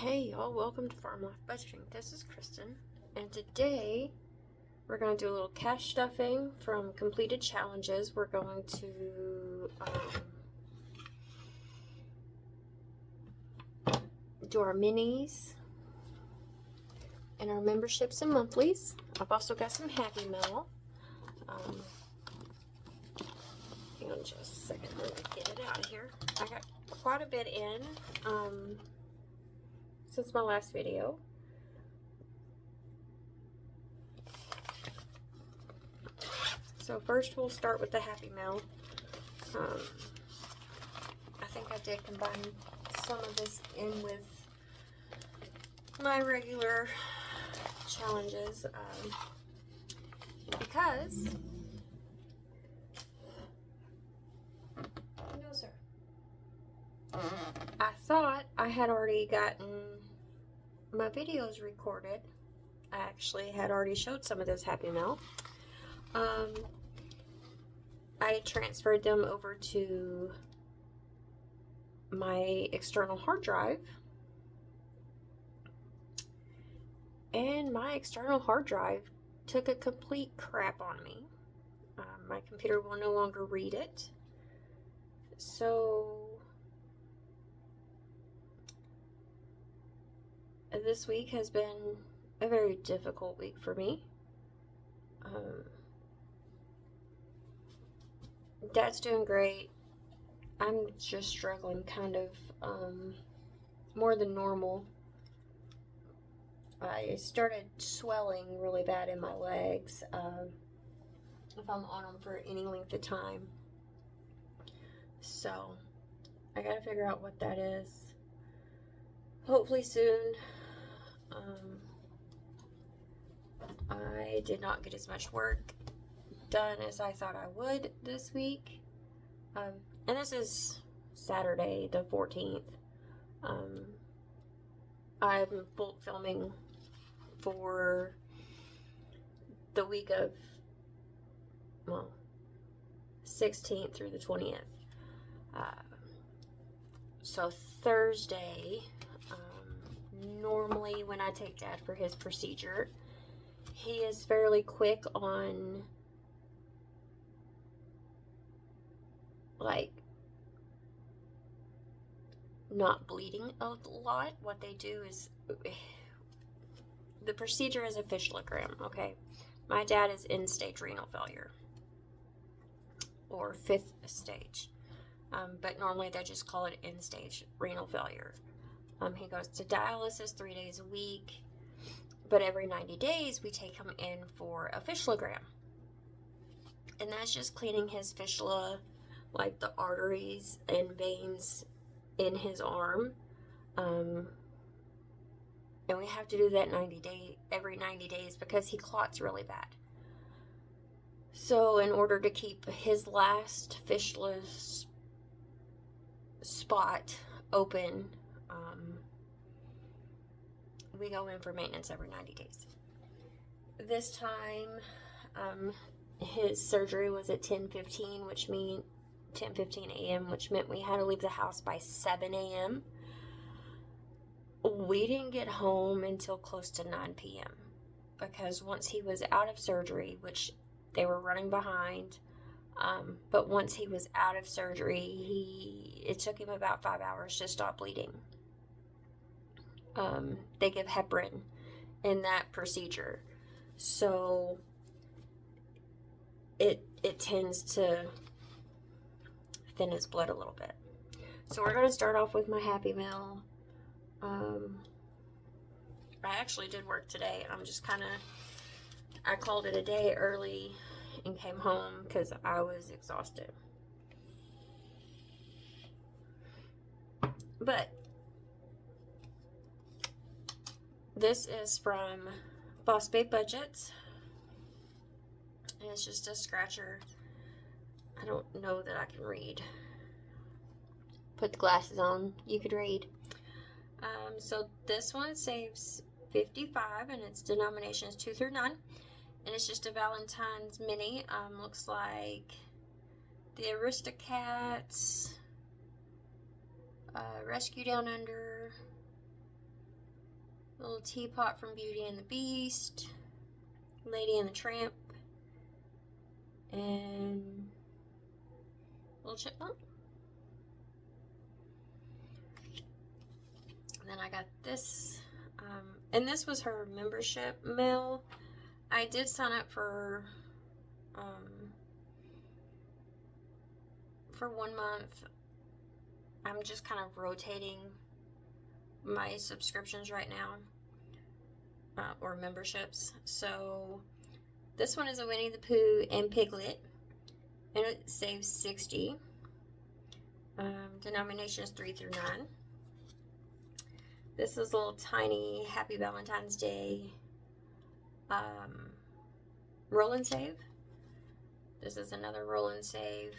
Hey y'all, welcome to Farmlife Budgeting. This is Kristin, and today we're going to do a little cash stuffing from completed challenges. We're going to do our minis and our memberships and monthlies. I've also got some Happy Mail. Hang on just a second, let me get it out of here. I got quite a bit in since my last video. So first we'll start with the Happy Mail. I think I did combine some of this in with my regular challenges because no sir, I thought I had already gotten my videos recorded. I actually had already showed some of those Happy Mail. I transferred them over to my external hard drive, and my external hard drive took a complete crap on me. My computer will no longer read it, so this week has been a very difficult week for me. Dad's doing great. I'm just struggling kind of more than normal. I started swelling really bad in my legs if I'm on them for any length of time. So I gotta figure out what that is. Hopefully soon. I did not get as much work done as I thought I would this week. And this is Saturday the 14th. I'm bulk filming for the week of, 16th through the 20th. So Thursday, normally when I take Dad for his procedure, he is fairly quick on like not bleeding a lot. What they do is, the procedure is a fistulogram, okay? My dad is end-stage renal failure, or 5th stage, but normally they just call it end-stage renal failure. He goes to dialysis 3 days a week, but every 90 days we take him in for a fistulogram, and that's just cleaning his fistula, like the arteries and veins in his arm, and we have to do that every 90 days because he clots really bad. So in order to keep his last fistula spot open, we go in for maintenance every 90 days. This time, his surgery was at 10:15, which means 10:15 a.m., which meant we had to leave the house by 7 a.m. We didn't get home until close to 9 p.m. because once he was out of surgery, which they were running behind, but once he was out of surgery, it took him about 5 hours to stop bleeding. They give heparin in that procedure, so it tends to thin his blood a little bit. So we're going to start off with my Happy Meal. I actually did work today. I'm just I called it a day early and came home because I was exhausted. But this is from Boss Babe Budgets, and it's just a scratcher. I don't know that I can read. Put the glasses on, you could read. So this one saves 55, and its denomination is 2 through 9, and it's just a Valentine's mini. Looks like the Aristocats, Rescue Down Under, Little teapot from Beauty and the Beast, Lady and the Tramp, and little chipmunk. And then I got this, and this was her membership mail. I did sign up for 1 month. I'm just kind of rotating my subscriptions right now, or memberships. So this one is a Winnie the Pooh and Piglet, and it saves 60. Denomination is 3 through 9. This is a little tiny Happy Valentine's Day roll and save. This is another roll and save.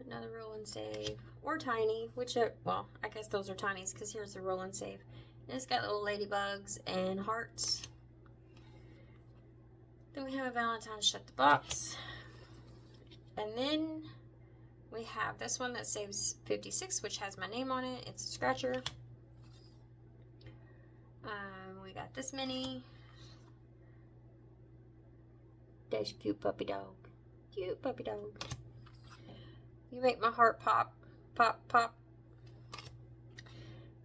Another roll and save. Or tiny, well, I guess those are tinies because here's the roll and save. And it's got little ladybugs and hearts. Then we have a Valentine's Shut the Box. And then we have this one that saves 56, which has my name on it. It's a scratcher. We got this mini. That's cute puppy dog. Cute puppy dog. You make my heart pop. Pop, pop.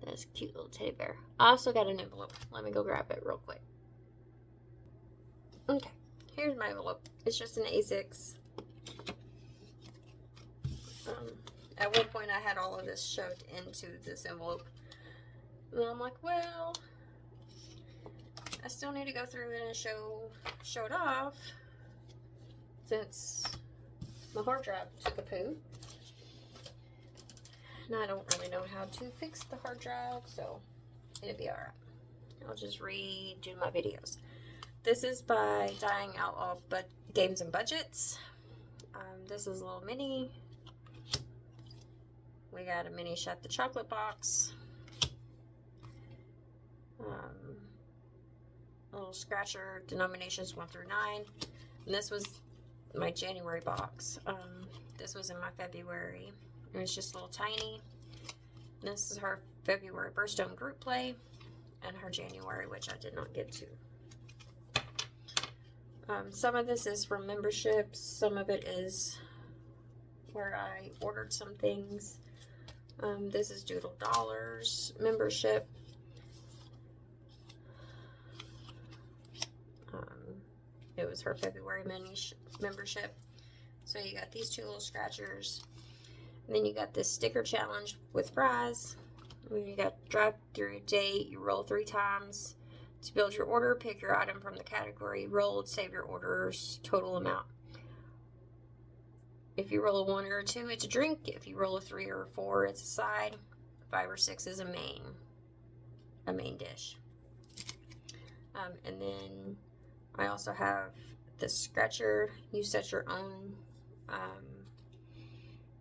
That's a cute little teddy bear. I also got an envelope. Let me go grab it real quick. Okay, here's my envelope. It's just an A6. At one point I had all of this shoved into this envelope. And I'm like, well, I still need to go through it and show it off since my hard drive took a poo. And I don't really know how to fix the hard drive, so it'll be alright. I'll just redo my videos. This is by Dying Outlaw Games and Budgets. This is a little mini. We got a mini Shut the Chocolate Box. A little scratcher, denominations 1 through 9. And this was my January box. This was in my February. And it's just a little tiny. And this is her February Birthstone group play. And her January, which I did not get to. Some of this is from memberships. Some of it is where I ordered some things. This is Doodle Dollars membership. It was her February membership. So you got these two little scratchers. And then you got this sticker challenge with fries. And then you got drive through date. You roll 3 times. To build your order, pick your item from the category rolled, save your order's total amount. If you roll a 1 or a 2, it's a drink. If you roll a 3 or a 4, it's a side. 5 or 6 is a main dish. And then I also have the scratcher. You set your own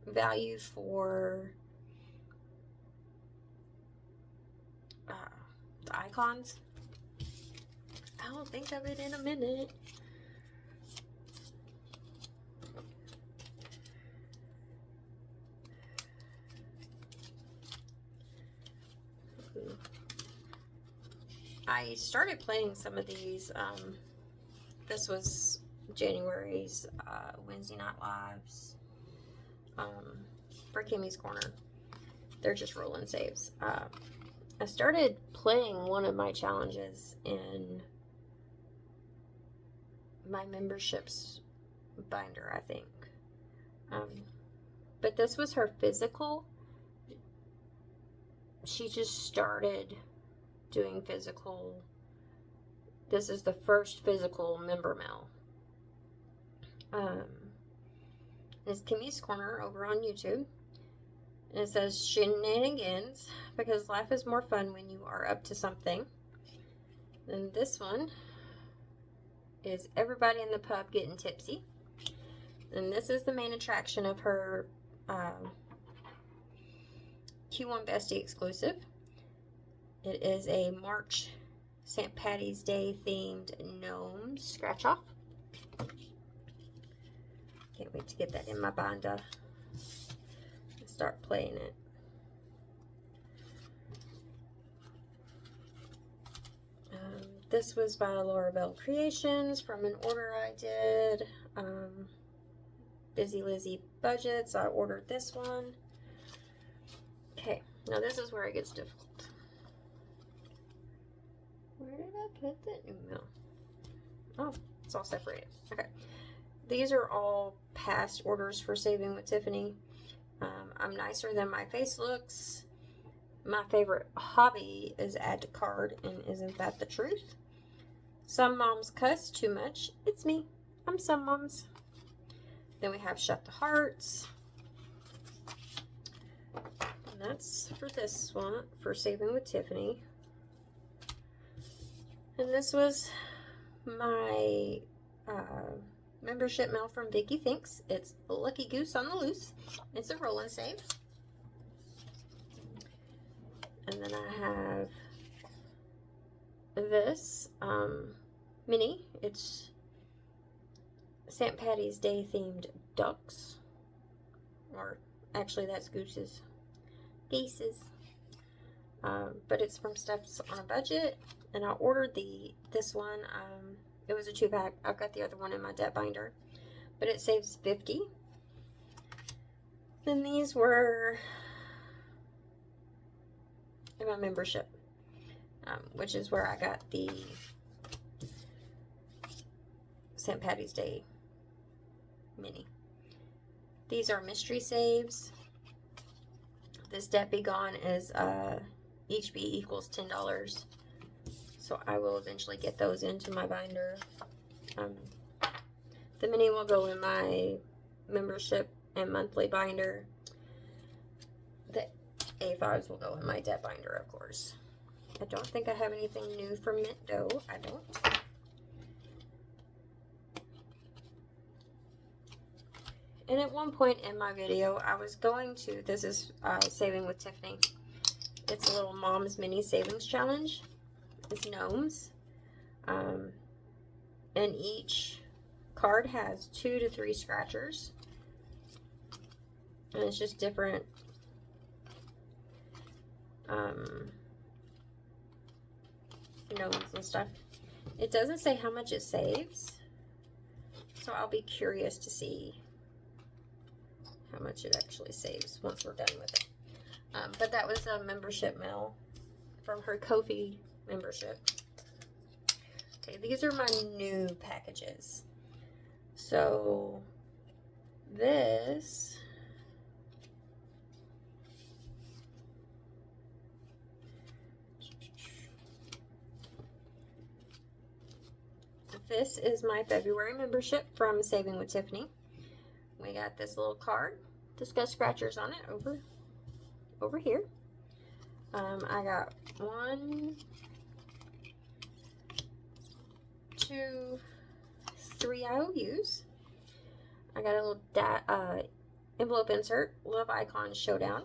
value for the icons. I'll think of it in a minute. I started playing some of these. This was January's Wednesday Night Lives for Kimmy's Corner. They're just roll and saves. I started playing one of my challenges in my memberships binder, I think. But this was her physical. She just started doing physical. This is the first physical member mail. It's Kimmy's Corner over on YouTube. And it says shenanigans, because life is more fun when you are up to something. And this one is everybody in the pub getting tipsy. And this is the main attraction of her Q1 Bestie exclusive. It is a March St. Patty's Day themed gnome scratch off. Can't wait to get that in my binder and start playing it. This was by Laura Bell Creations from an order I did. Busy Lizzie Budgets. I ordered this one. Okay, now this is where it gets difficult. Where did I put the email? Oh, it's all separated. Okay. These are all past orders for Saving with Tiffany. I'm nicer than my face looks. My favorite hobby is add to cart, and isn't that the truth? Some moms cuss too much. It's me. I'm some moms. Then we have Shut the Hearts. And that's for this one, for Saving with Tiffany. And this was my membership mail from Vicky Thinks. It's Lucky Goose on the Loose. It's a roll and save. And then I have this mini. It's St. Patty's Day themed ducks. Or actually that's gooses. Geeses. But it's from Steps on a Budget. And I ordered this one. It was a 2-pack. I've got the other one in my debt binder. But it saves $50. Then these were in my membership. Which is where I got the St. Patty's Day mini. These are mystery saves. This Debt Be Gone is each B equals $10. So I will eventually get those into my binder. The mini will go in my membership and monthly binder. The A5s will go in my debt binder, of course. I don't think I have anything new from Mint Dough. I don't. And at one point in my video, I was going to, this is Saving with Tiffany. It's a little mom's mini savings challenge. It's gnomes. And each card has 2 to 3 scratchers. And it's just different gnomes and stuff. It doesn't say how much it saves. So I'll be curious to see how much it actually saves once we're done with it. But that was a membership mail from her Ko-fi membership. Okay, these are my new packages. So this is my February membership from Saving with Tiffany. We got this little card, discuss scratchers on it over here. I got 1, 2, 3 IOUs. I got a little envelope insert, Love Icon Showdown.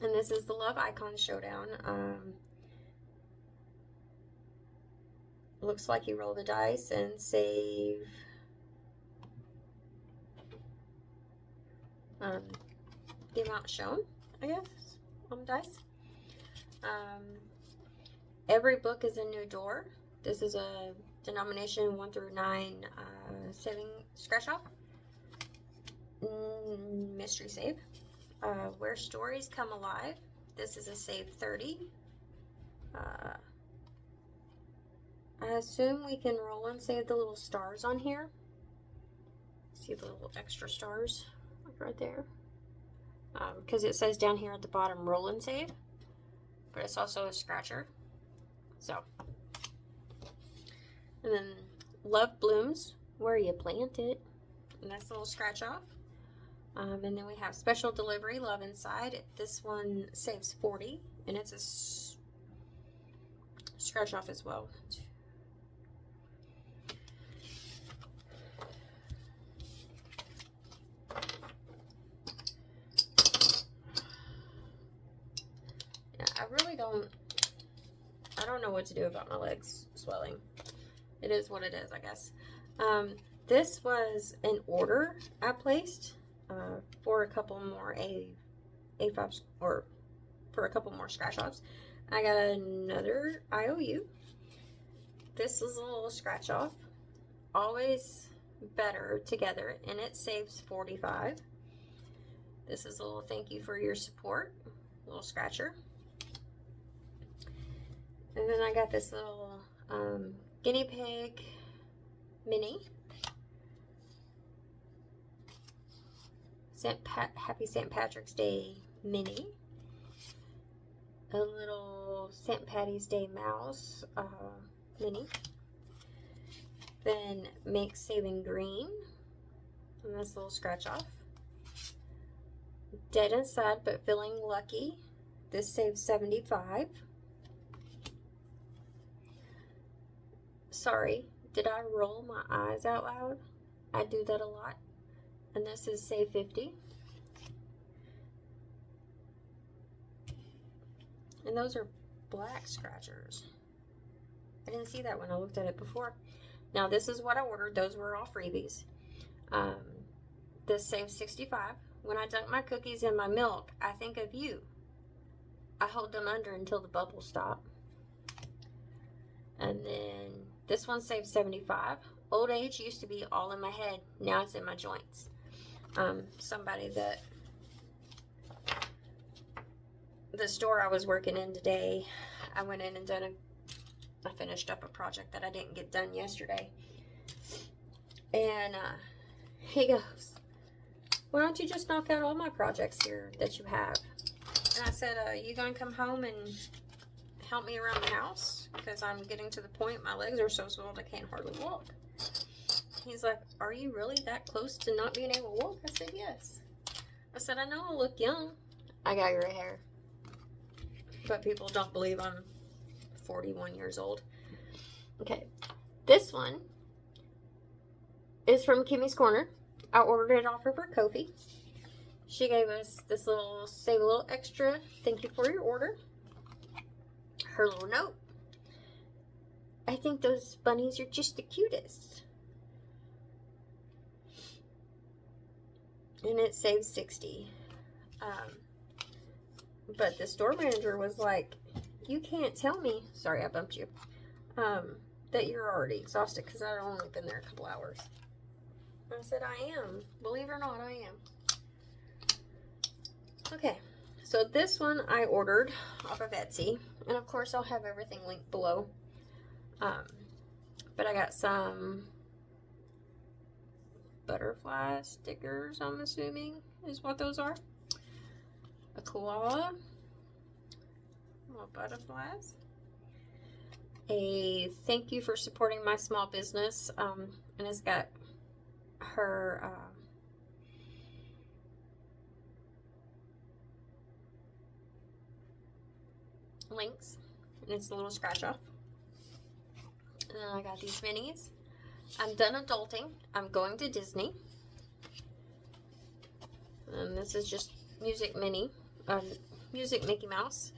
And this is the Love Icon Showdown. Looks like you roll the dice and save the amount shown, I guess, on the dice. Every book is a new door. This is a denomination 1 through 9 saving scratch off. Mystery save. Where stories come alive. This is a save 30. I assume we can roll and save the little stars on here. See the little extra stars like right there. Because it says down here at the bottom roll and save, but it's also a scratcher. So, and then Love Blooms Where You Plant It, and that's a little scratch off. And then we have Special Delivery Love Inside. This one saves 40, and it's a scratch off as well. I don't know what to do about my legs swelling. It is what it is, I guess. This was an order I placed for a couple more A5s, or for a couple more scratch offs. I got another IOU, this is a little scratch off. Always better together, and it saves $45. This is a little thank you for your support, little scratcher. And then I got this little guinea pig mini. Happy St. Patrick's Day mini. A little St. Patty's Day mouse mini. Then Make Saving Green. And this little scratch off. Dead Inside but Feeling Lucky. This saves $75. Sorry, did I roll my eyes out loud? I do that a lot. And this is save $50. And those are black scratchers. I didn't see that when I looked at it before. Now this is what I ordered. Those were all freebies. This saves $65. When I dunk my cookies in my milk, I think of you. I hold them under until the bubbles stop. And then this one saves $75. Old age used to be all in my head. Now it's in my joints. Somebody that the store I was working in today, I went in and I finished up a project that I didn't get done yesterday. And he goes, why don't you just knock out all my projects here that you have? And I said, you gonna come home and help me around the house? Because I'm getting to the point my legs are so swelled I can't hardly walk. He's like, are you really that close to not being able to walk? I said, yes. I said, I know I look young. I got gray hair. But people don't believe I'm 41 years old. Okay. This one is from Kimmy's Corner. I ordered it off of her Ko-fi. She gave us this little, save a little extra. Thank you for your order. Her little note. I think those bunnies are just the cutest. And it saves $60. But the store manager was like, you can't tell me, sorry I bumped you, that you're already exhausted because I've only been there a couple hours. I said, I am. Believe it or not, I am. Okay, so this one I ordered off of Etsy. And of course, I'll have everything linked below. But I got some butterfly stickers, I'm assuming is what those are. A koala. Little butterflies. A thank you for supporting my small business. And it's got her links. And it's a little scratch off. And then I got these minis. I'm done adulting. I'm going to Disney. And this is just music Mickey Mouse.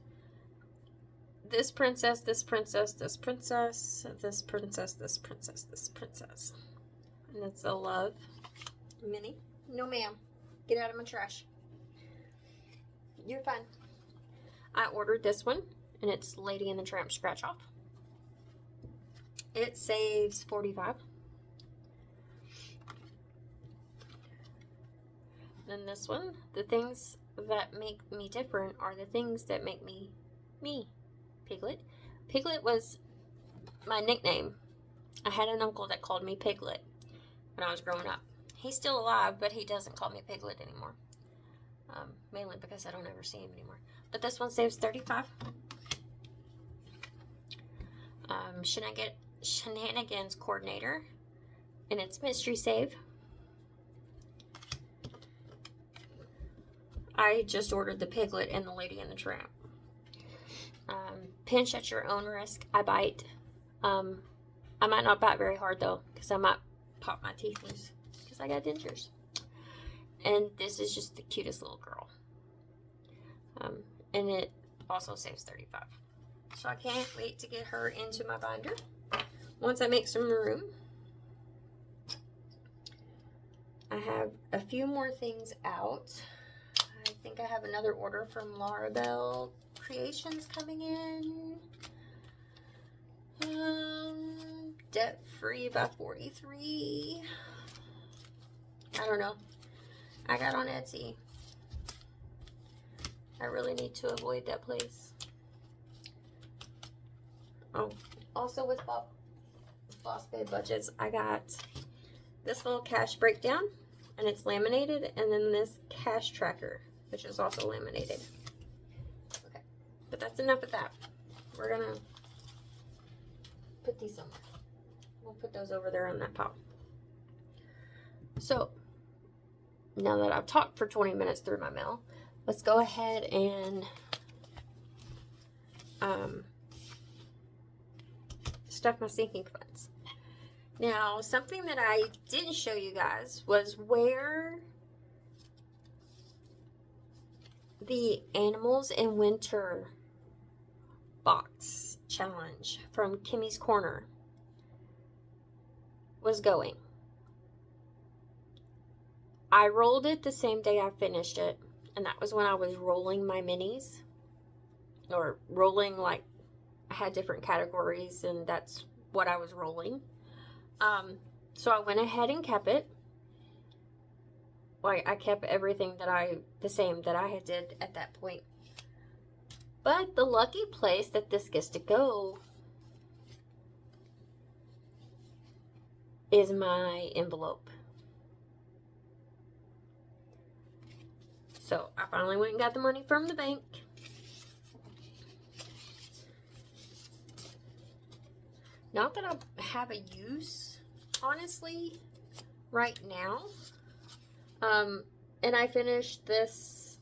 This princess, this princess, this princess, this princess, this princess, this princess. And it's a love mini. No ma'am. Get out of my trash. You're fine. I ordered this one, and it's Lady and the Tramp scratch off. It saves $45. Then this one, the things that make me different are the things that make me me. Piglet. Piglet was my nickname. I had an uncle that called me Piglet when I was growing up. He's still alive, but he doesn't call me Piglet anymore. Mainly because I don't ever see him anymore. But this one saves $35. Shenanigans coordinator, and it's mystery save. I just ordered the Piglet and the Lady and the Tramp. Pinch at your own risk. I bite. I might not bite very hard though, because I might pop my teeth loose because I got dentures. And this is just the cutest little girl. And it also saves $35. So I can't wait to get her into my binder once I make some room. I have a few more things out. I think I have another order from Laura Bell Creations coming in. debt free by 43. I don't know. I got on Etsy. I really need to avoid that place. Oh, also with Boss Babe Budgets, I got this little cash breakdown, and it's laminated, and then this cash tracker, which is also laminated. Okay, but that's enough of that. We're gonna put these somewhere. We'll put those over there in that pile. So, now that I've talked for 20 minutes through my mail, let's go ahead and stuff my sinking funds. Now, something that I didn't show you guys was where the Animals in Winter box challenge from Kimmy's Corner was going. I rolled it the same day I finished it, and that was when I was rolling my minis, or rolling, like, I had different categories, and that's what I was rolling. So I went ahead and kept it. Like, I kept everything the same that I had did at that point. But the lucky place that this gets to go is my envelope. So I finally went and got the money from the bank. Not that I have a use, honestly, right now. And I finished this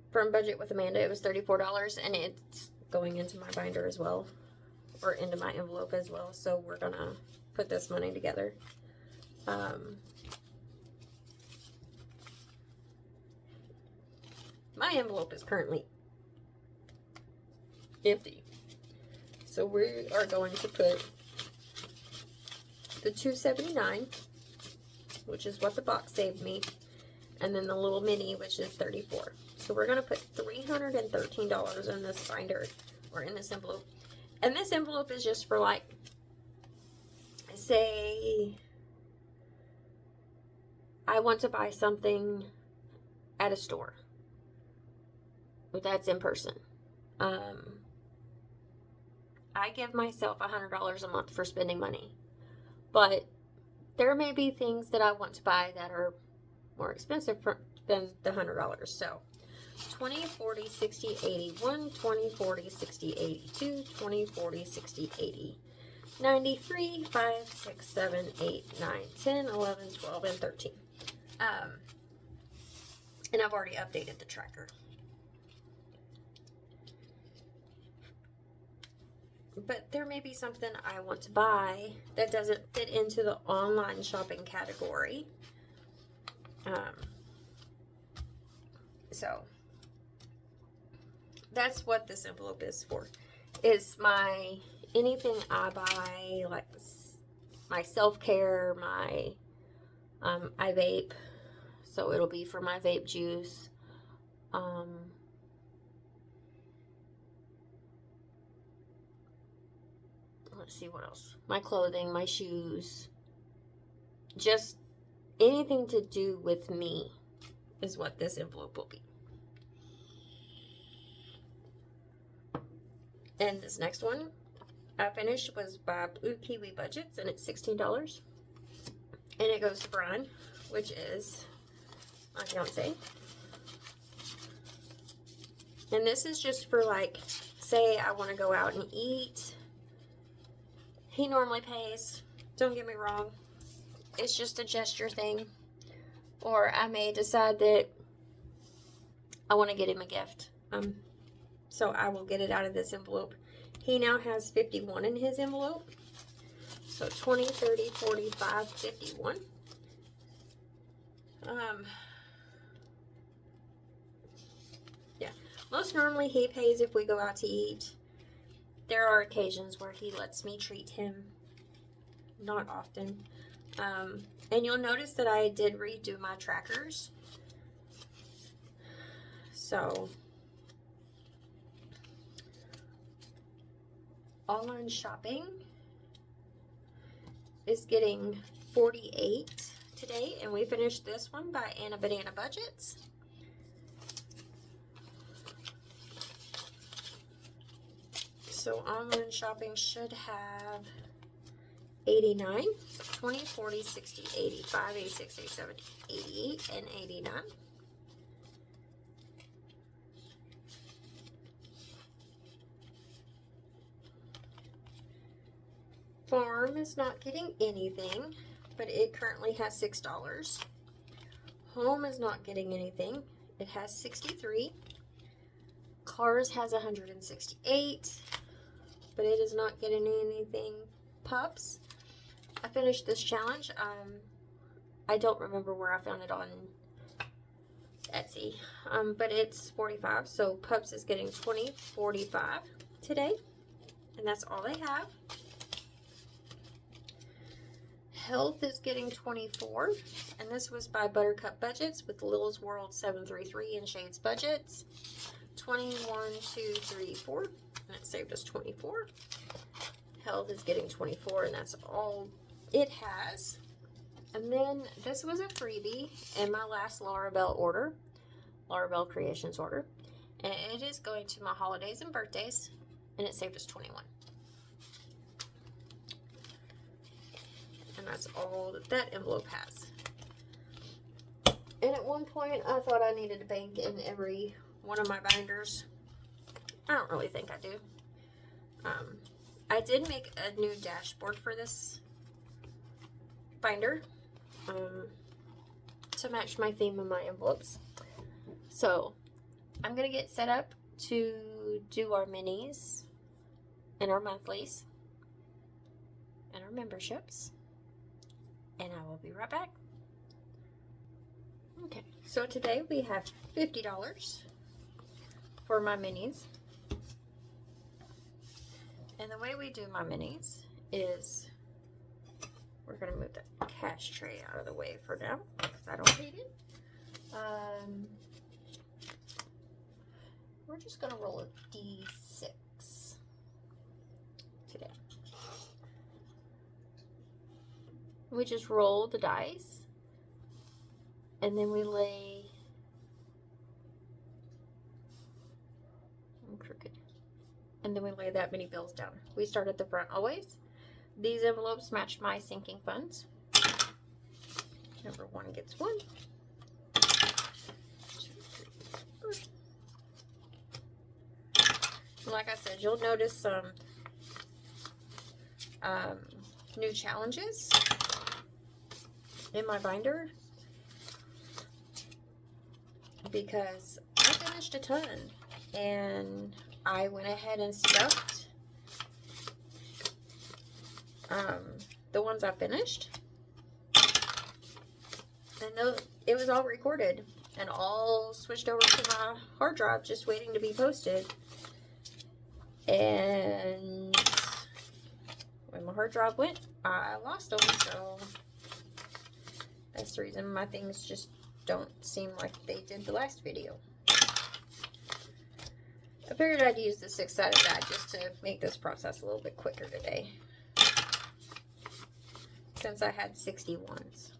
from Budget with Amanda. It was $34, and it's going into my binder as well, or into my envelope as well. So we're gonna put this money together. My envelope is currently empty. So we are going to put the $2.79, which is what the box saved me, and then the little mini, which is $34. So we're going to put $313 in this binder, or in this envelope. And this envelope is just for, like, say I want to buy something at a store. But that's in person. I give myself $100 a month for spending money. But there may be things that I want to buy that are more expensive than the $100. So 20, 40, 60, 80, 1, 20, 40, 60, 82, 20, 40, 60, 80, 93, 5, 6, 7, 8, 9, 10, 11, 12, and 13. And I've already updated the tracker. But there may be something I want to buy that doesn't fit into the online shopping category. So that's what this envelope is for. Is my anything I buy, like my self-care, my I vape, so it'll be for my vape juice. Let's see what else. My clothing, my shoes, just anything to do with me is what this envelope will be. And this next one I finished was by Blue Kiwi Budgets, and it's $16. And it goes to Brian, which is my fiance. And this is just for, like, say I want to go out and eat. He normally pays, don't get me wrong. It's just a gesture thing. Or I may decide that I want to get him a gift. So I will get it out of this envelope. He now has 51 in his envelope. So 20, 30, 45, 51. Yeah. Most normally he pays if we go out to eat. There are occasions where he lets me treat him. Not often. And you'll notice that I did redo my trackers. So online shopping is getting 48 today, and we finished this one by Anna Banana Budgets. So online shopping should have 89, 20, 40, 60, 85, 86, 87, 88, and 89. Farm is not getting anything, but it currently has $6. Home is not getting anything. It has 63. Cars has 168, but it is not getting anything. Pups, I finished this challenge. I don't remember where I found it on Etsy, but it's 45. So Pups is getting 20, 45 today, and that's all they have. Health is getting 24, and this was by Buttercup Budgets with Lil's World 733 and Shades Budgets. 21, 2, 3, 4, and it saved us 24. Health is getting 24, and that's all it has. And then this was a freebie in my last Laura Bell Creations order, and it is going to my holidays and birthdays, and it saved us 21. And that's all that that envelope has. And at one point, I thought I needed a bank in every one of my binders. I don't really think I do. I did make a new dashboard for this binder to match my theme of my envelopes. So I'm going to get set up to do our minis and our monthlies and our memberships. And I will be right back. Okay, so today we have $50 for my minis. And the way we do my minis is we're going to move the cash tray out of the way for now because I don't need it. We're just going to roll a D6 today. We just roll the dice, and then we lay, I'm crooked, and then we lay that many bills down. We start at the front always. These envelopes match my sinking funds. Number 1 gets 1, 2, 3, 4. And like I said, you'll notice some new challenges in my binder because I finished a ton, and I went ahead and stuffed the ones I finished, and it was all recorded and all switched over to my hard drive just waiting to be posted. And when my hard drive went, I lost them, so that's the reason my things just don't seem like they did the last video. I figured I'd use the 6-sided die just to make this process a little bit quicker today, since I had 61s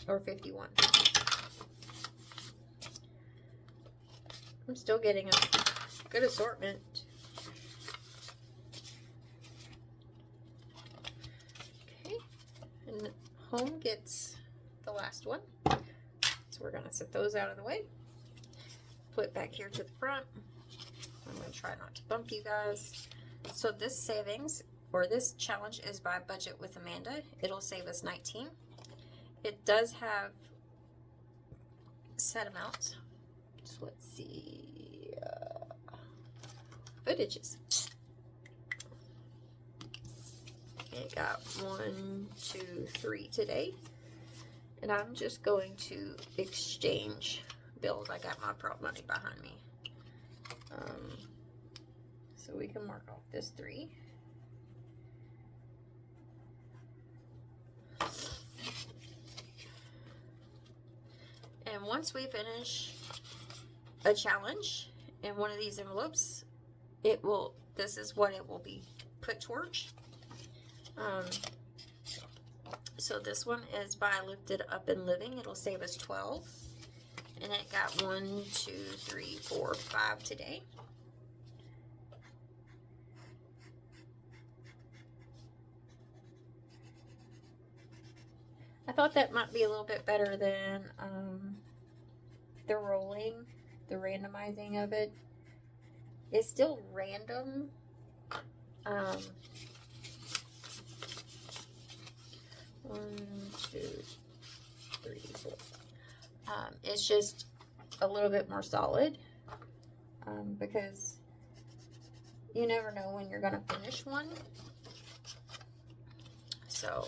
or 51. I'm still getting a good assortment. Okay, and home gets the last one, so we're going to set those out of the way. Flip back here to the front. I'm going to try not to bump you guys. So this savings, or this challenge, is by Budget with Amanda. It'll save us 19. It does have set amounts. So let's see. Footages. Okay, got 1, 2, 3 today. And I'm just going to exchange bills. I got my prop money behind me. So we can mark off this 3. And once we finish a challenge in one of these envelopes, this is what it will be put torch. So this one is by Lifted Up and Living. It'll save us 12. And it got 1, 2, 3, 4, 5 today. I thought that might be a little bit better than the rolling, the randomizing of it. It's still random. 1, 2, 3, 4. It's just a little bit more solid because you never know when you're going to finish one. So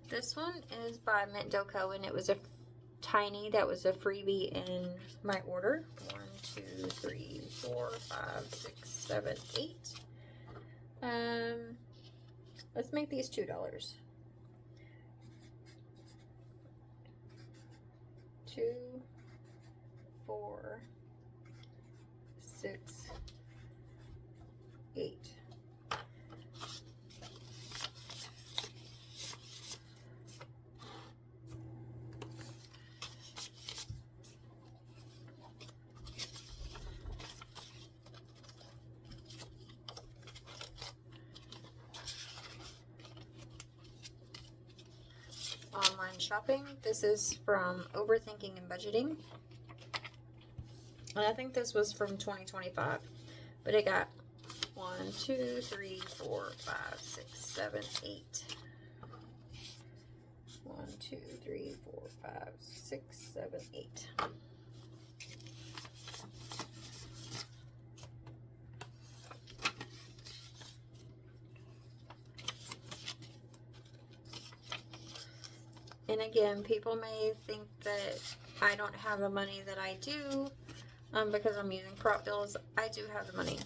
this one is by Mint Doco, and it was a tiny, that was a freebie in my order. 1, 2, 3, 4, 5, 6, 7, 8. Let's make these $2. 2, 4, 6, 8. Online shopping. This is from Overthinking and Budgeting. And I think this was from 2025. But it got 1, 2, 3, 4, 5, 6, 7, 8. 1, 2, 3, 4, 5, 6, 7, 8. And again, people may think that I don't have the money that I do because I'm using prop bills. I do have the money.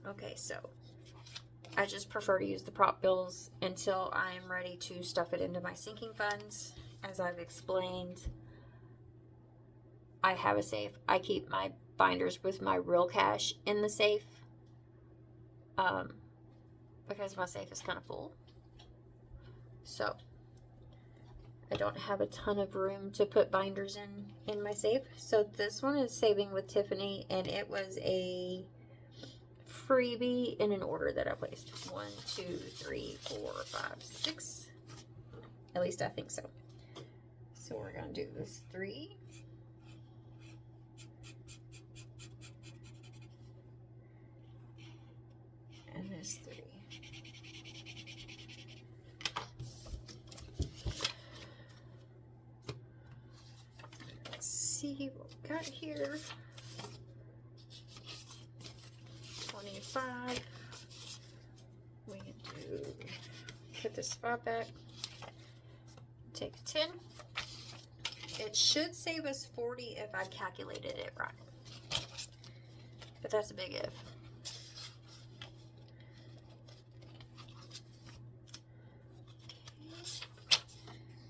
Okay, so I just prefer to use the prop bills until I'm ready to stuff it into my sinking funds. As I've explained, I have a safe. I keep my binders with my real cash in the safe because my safe is kind of full. So I don't have a ton of room to put binders in my safe. So this one is Saving with Tiffany, and it was a freebie in an order that I placed. 1, 2, 3, 4, 5, 6. At least I think so. So we're going to do this 3. And this 3. See what we got here. 25. We can do, put this 5 back. Take a 10. It should save us 40 if I calculated it right. But that's a big if.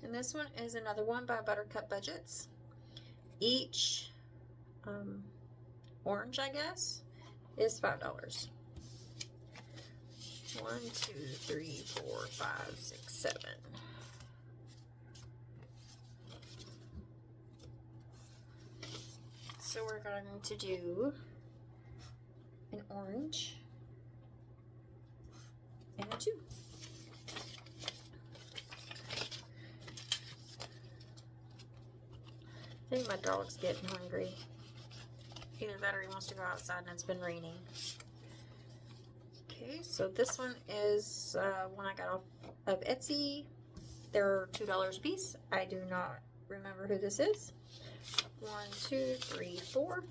And this one is another one by Buttercup Budgets. Each orange, I guess, is $5. 1, 2, 3, 4, 5, 6, 7. So we're going to do an orange and a 2. I think my dog's getting hungry. Either that or he wants to go outside and it's been raining. Okay, so this one is one I got off of Etsy. They're $2 a piece. I do not remember who this is. 1, 2, 3, 4.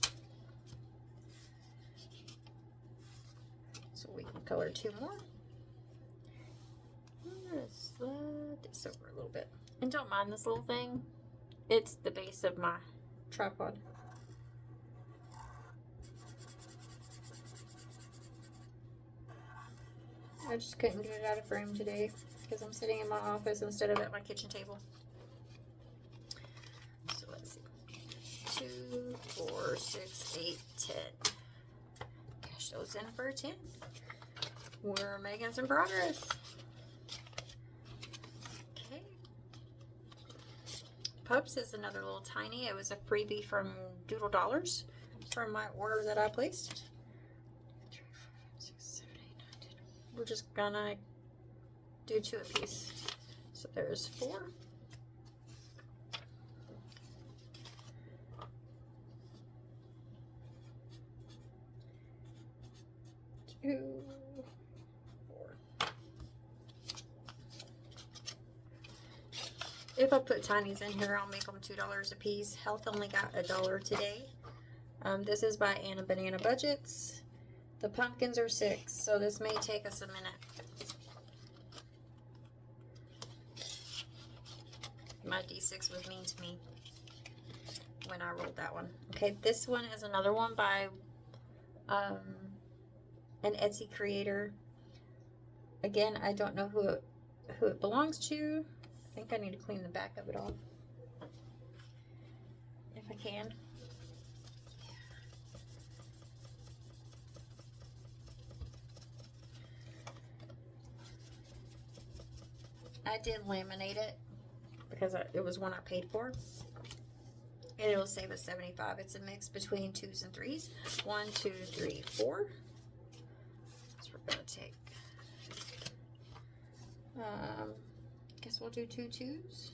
So we can color 2 more. Let's slide this over a little bit. And don't mind this little thing. It's the base of my tripod. I just couldn't get it out of frame today because I'm sitting in my office instead of at my kitchen table. So let's see. 2, 4, 6, 8, 10. Cash those in for a 10. We're making some progress. Okay. Pups is another little tiny. It was a freebie from Doodle Dollars from my order that I placed. 3, 4, 5, 6, 7, 8, 9, 10. We're just gonna do 2 apiece. So there's 4. 2, 4. If I put tinies in here, I'll make them $2 a piece. Health only got $1 today. This is by Anna Banana Budgets. The pumpkins are 6, so this may take us a minute. My D6 was mean to me when I rolled that one. Okay, this one is another one by an Etsy creator. Again, I don't know who it belongs to. I think I need to clean the back of it off if I can. I did laminate it because it was one I paid for. And it'll save us $75. It's a mix between 2s and 3s. 1, 2, 3, 4. So we're gonna take. Guess we'll do 2 2s.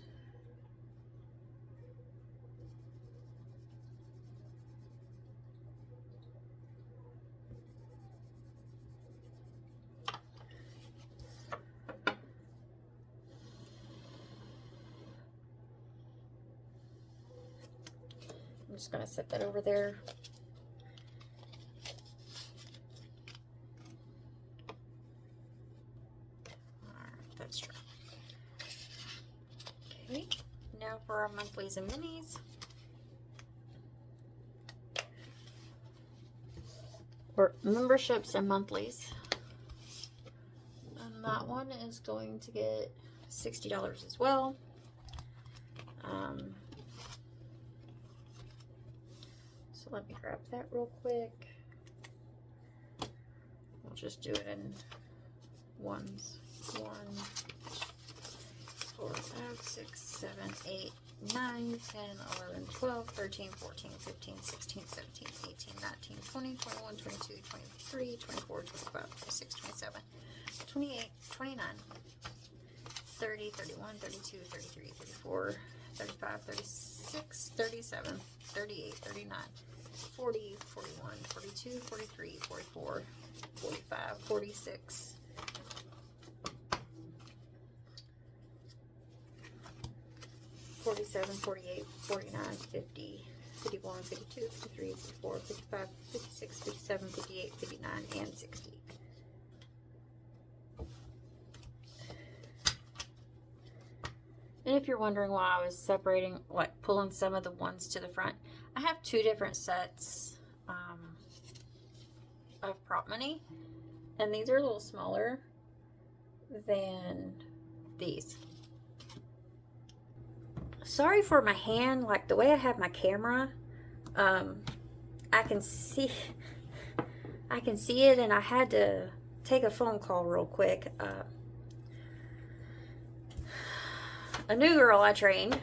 I'm just going to set that over there. Alright, that's true. Okay, now for our monthlies and minis. Or memberships and monthlies. And that one is going to get $60 as well. So let me grab that real quick. We'll just do it in ones. 1, 4, 5, 6, 7, 8, 9, 10, 11, 12, 13, 14, 15, 16, 17, 18, 19, 20, 21, 22, 23, 24, 25, 26, 27, 28, 29, 30, 31, 32, 33, 34, 35, 36, 37, 38, 39, 40, 41, 42, 43, 44, 45, 46, 47, 48, 49, 50, 51, 52, 53, 54, 55, 56, 57, 58, 59, and 60. And if you're wondering why I was separating, like pulling some of the ones to the front, I have 2 different sets of prop money, and these are a little smaller than these. Sorry for my hand, like the way I have my camera, I can see it, and I had to take a phone call real quick. A new girl I trained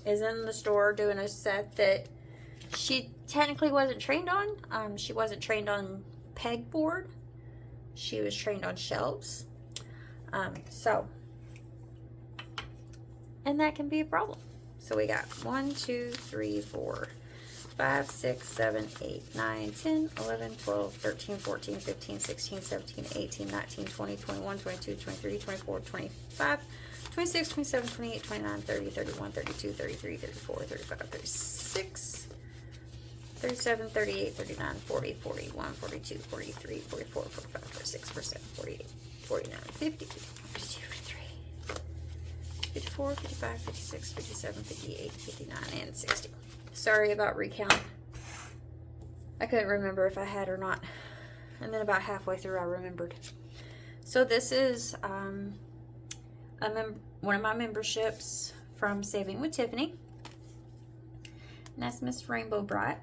is in the store doing a set that she technically wasn't trained on. She wasn't trained on pegboard. She was trained on shelves. And that can be a problem. So we got 1, 2, 3, 4, 5, 6, 7, 8, 9, 10, 11, 12, 13, 14, 15, 16, 17, 18, 19, 20, 21, 22, 23, 24, 25, 26, 27, 28, 29, 30, 31, 32, 33, 34, 35, 36, 37, 38, 39, 40, 41, 42, 43, 44, 45, 46, 47, 48, 49, 50, 52, 53, 54, 55, 56, 57, 58, 59, and 60. Sorry about recount. I couldn't remember if I had or not. And then about halfway through I remembered. So this is one of my memberships from Saving with Tiffany. And that's Miss Rainbow Bright.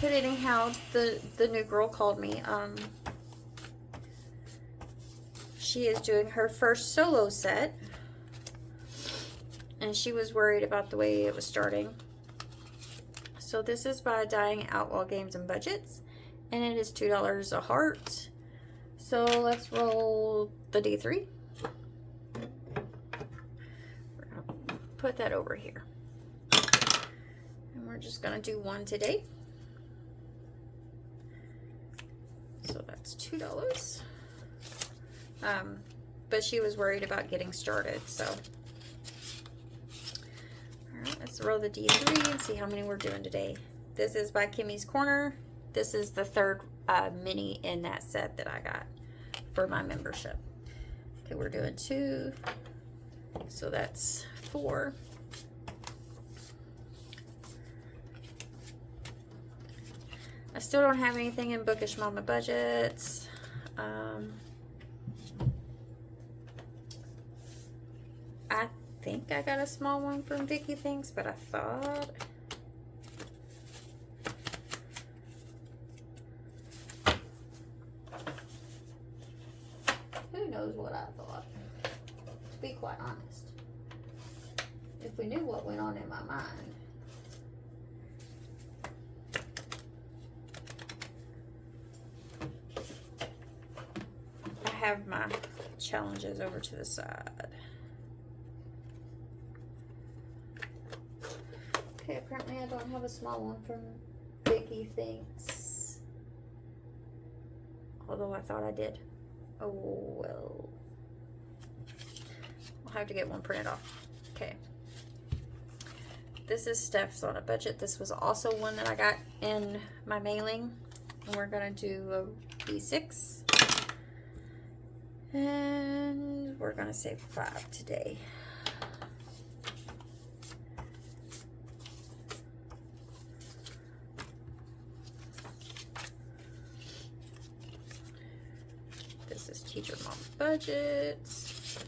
But anyhow, the new girl called me. She is doing her first solo set, and she was worried about the way it was starting. So this is by Dying Outlaw Games and Budgets, and it is $2 a heart. So let's roll the D3. We're gonna put that over here, and we're just gonna do one today. So that's $2. But she was worried about getting started, so. All right, let's roll the D3 and see how many we're doing today. This is by Kimmy's Corner. This is the third mini in that set that I got for my membership. Okay, we're doing 2, so that's 4. I still don't have anything in Bookish Mama Budgets. I think I got a small one from Vicky Thinks, but I thought who knows what I thought, to be quite honest. If we knew what went on in my mind. I have my challenges over to the side. Okay, apparently I don't have a small one from Vicky Thinks. Although I thought I did. Oh, well. I'll have to get one printed off. Okay. This is Steph's on a Budget. This was also one that I got in my mailing. And we're going to do a D6. And we're going to save 5 today. This is Teacher Mom Budgets.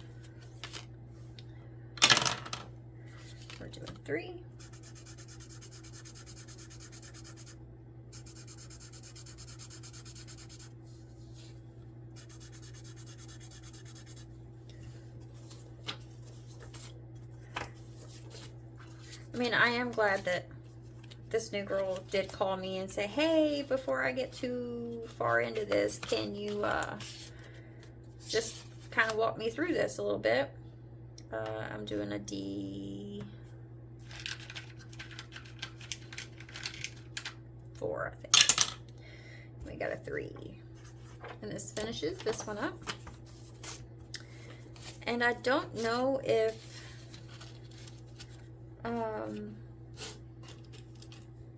We're doing 3. I mean, I am glad that this new girl did call me and say, hey, before I get too far into this, can you just kind of walk me through this a little bit? I'm doing a D4, I think. We got a 3. And this finishes this one up. And I don't know if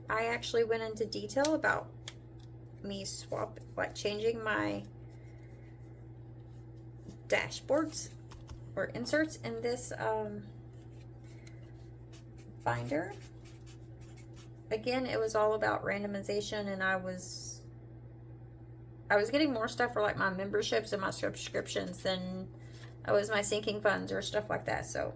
I actually went into detail about me changing my dashboards or inserts in this binder. Again, it was all about randomization, and I was getting more stuff for like my memberships and my subscriptions than I was my sinking funds or stuff like that. So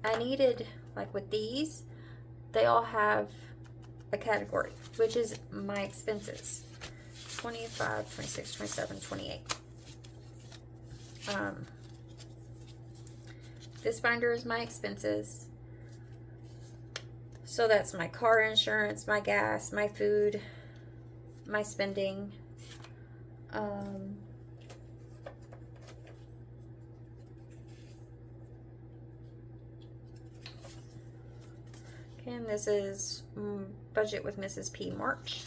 I needed, like with these, they all have a category, which is my expenses. 25, 26, 27, 28. This binder is my expenses. So that's my car insurance, my gas, my food, my spending. And this is Budget with Mrs. P March.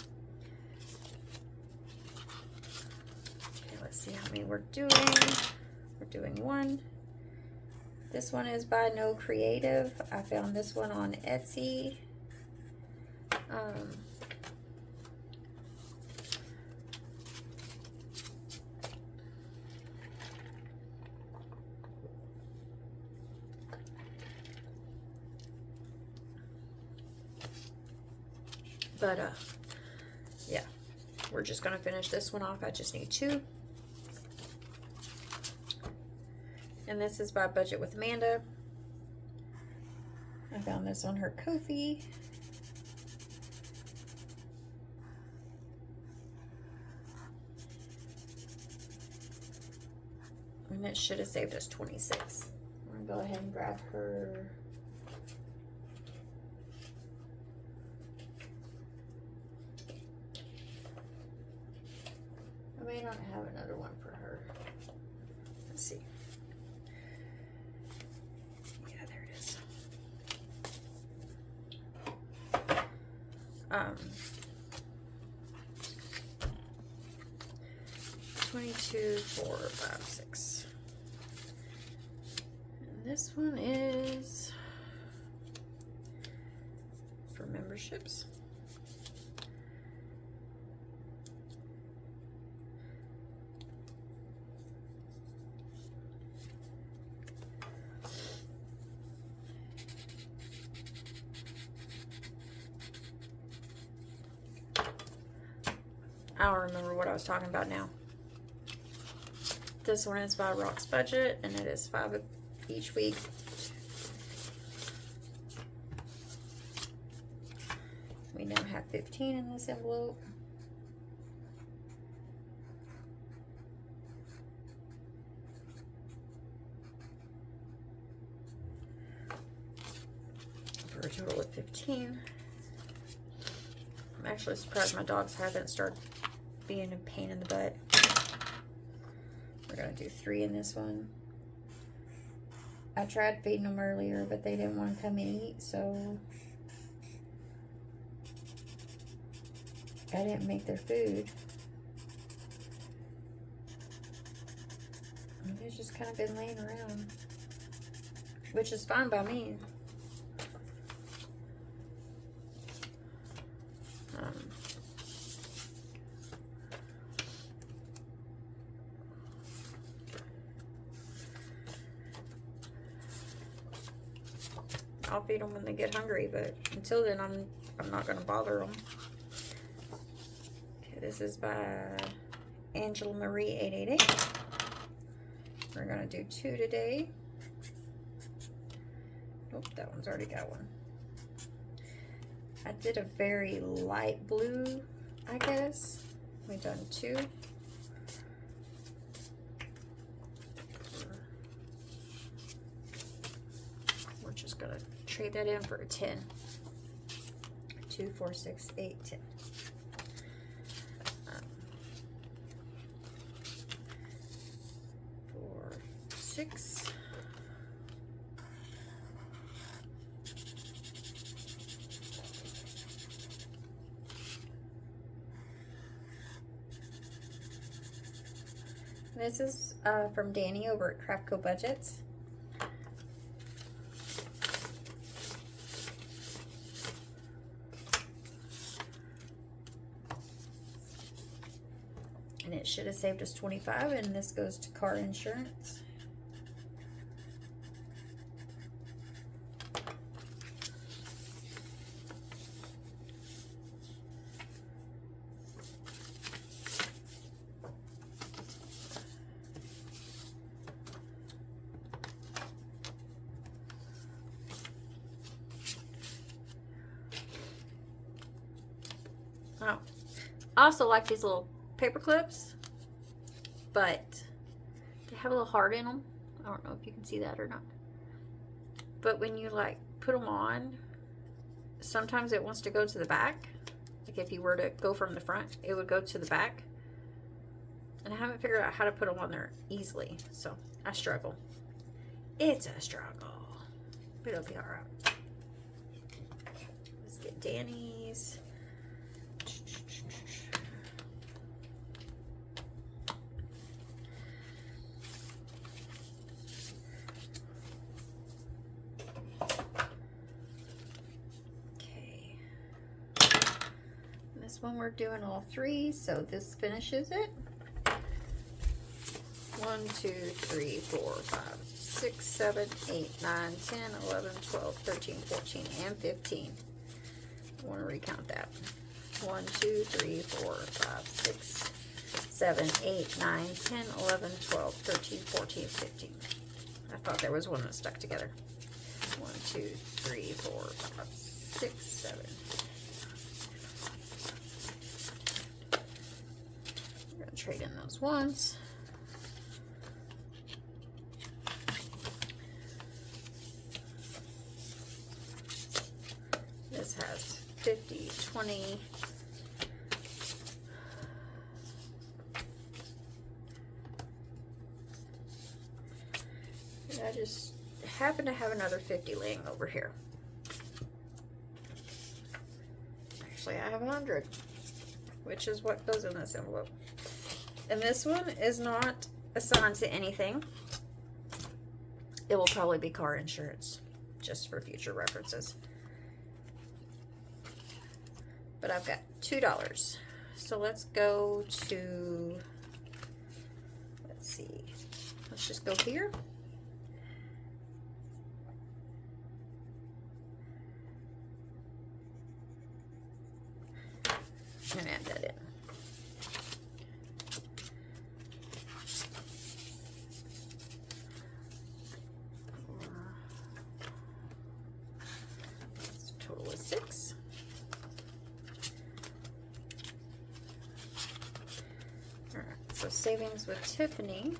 Okay, let's see how many we're doing. We're doing 1. This one is by No Creative. I found this one on Etsy. But, yeah. We're just going to finish this one off. I just need 2. And this is by Budget with Amanda. I found this on her Ko-fi. And it should have saved us 26. I'm going to go ahead and grab her. I may not have another one for her. Let's see. Yeah, there it is. 22, 4, 5, 6. And this one is for memberships. I don't remember what I was talking about now. This one is by Rock's Budget, and it is 5 each week. We now have 15 in this envelope. For a total of 15. I'm actually surprised my dogs haven't started being a pain in the butt. We're gonna do 3 in this one. I tried feeding them earlier, but they didn't want to come and eat, so I didn't make their food. And they've just kind of been laying around, which is fine by me. I'll feed them when they get hungry, but until then, I'm not going to bother them. Okay, this is by Angela Marie 888. We're going to do 2 today. Nope, that one's already got one. I did a very light blue, I guess. We've done 2. We're just going to trade that in for a 10. 2, 4, 6, 8, 10. 4, 6. This is from Danny over at Craftco Budgets. And it should have saved us 25, and this goes to car insurance. Oh, I also like these little paper clips, but they have a little heart in them. I don't know if you can see that or not. But when you like put them on, sometimes it wants to go to the back. Like if you were to go from the front, it would go to the back. And I haven't figured out how to put them on there easily, so I struggle. It's a struggle, but it'll be all right. Let's get Danny's. This one we're doing all 3, so this finishes it. 1, 2, 3, 4, 5, 6, 7, 8, 9, 10, 11, 12, 13, 14, and 15. I want to recount that. 1, 2, 3, 4, 5, 6, 7, 8, 9, 10, 11, 12, 13, 14, 15. I thought there was one that stuck together. 1, 2, 3, 4, 5, 6, 7. We're going to trade in those ones. This has 50, 20. And I just happen to have another 50 laying over here. Actually, I have 100, which is what goes in this envelope. And this one is not assigned to anything. It will probably be car insurance, just for future references. But I've got $2. So let's go to, let's see, let's just go here. And add that in. That's a total of 6. All right, so savings with Tiffany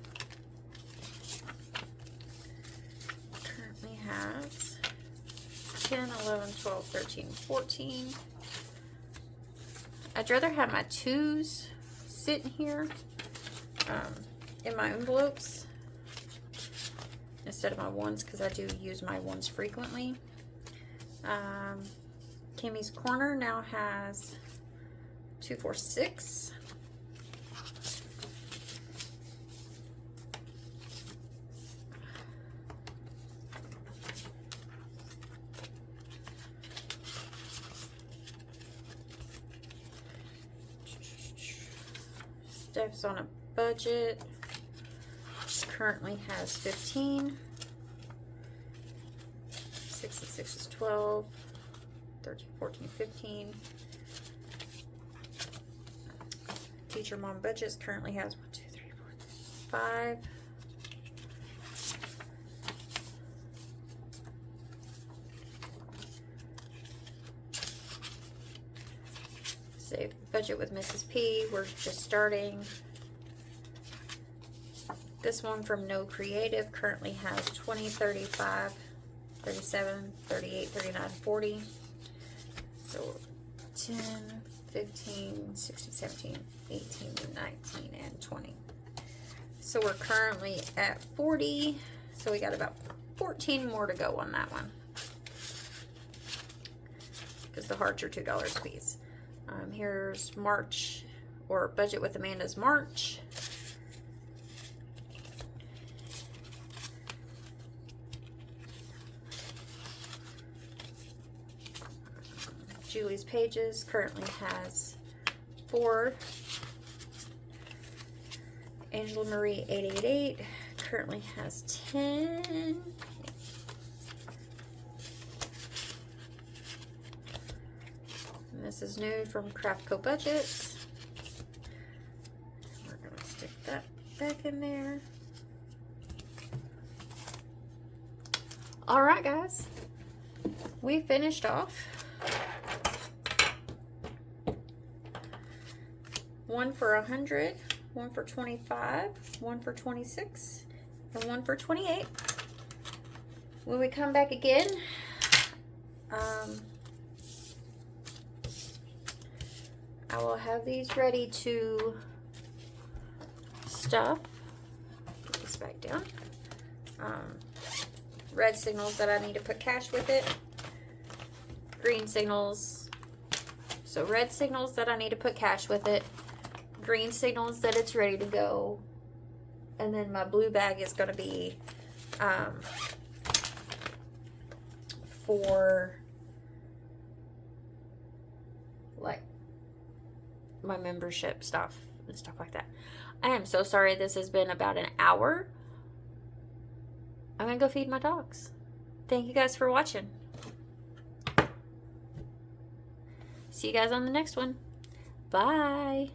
currently has 10, 11, 12, 13, 14. I'd rather have my 2s sitting here in my envelopes instead of my 1s, because I do use my 1s frequently. Kimmy's Corner now has 2, 4, 6. Steph's on a budget. Currently has 15. 6 and 6 is 12. 13, 14, 15. Teacher Mom Budgets currently has 1, 2, 3, 4, 5. Save budget with Mrs. P. We're just starting. This one from No Creative currently has 20, 35, 37, 38, 39, 40. So 10, 15, 16, 17, 18, 19, and 20. So we're currently at 40. So we got about 14 more to go on that one, because the hearts are $2 a piece. Here's March, or Budget with Amanda's March. Julie's Pages currently has 4. Angela Marie 888 currently has 10. This is new from Craftco Budgets. We're going to stick that back in there. All right, guys. We finished off. 1 for 100, 1 for 25, 1 for 26, and 1 for 28. When we come back again, I will have these ready to stuff. Put this back down. Red signals that I need to put cash with it. Green signals. So red signals that I need to put cash with it. Green signals that it's ready to go. And then my blue bag is going to be for like my membership stuff and stuff like that. I am so sorry this has been about an hour. I'm gonna go feed my dogs. Thank you guys for watching. See you guys on the next one. Bye.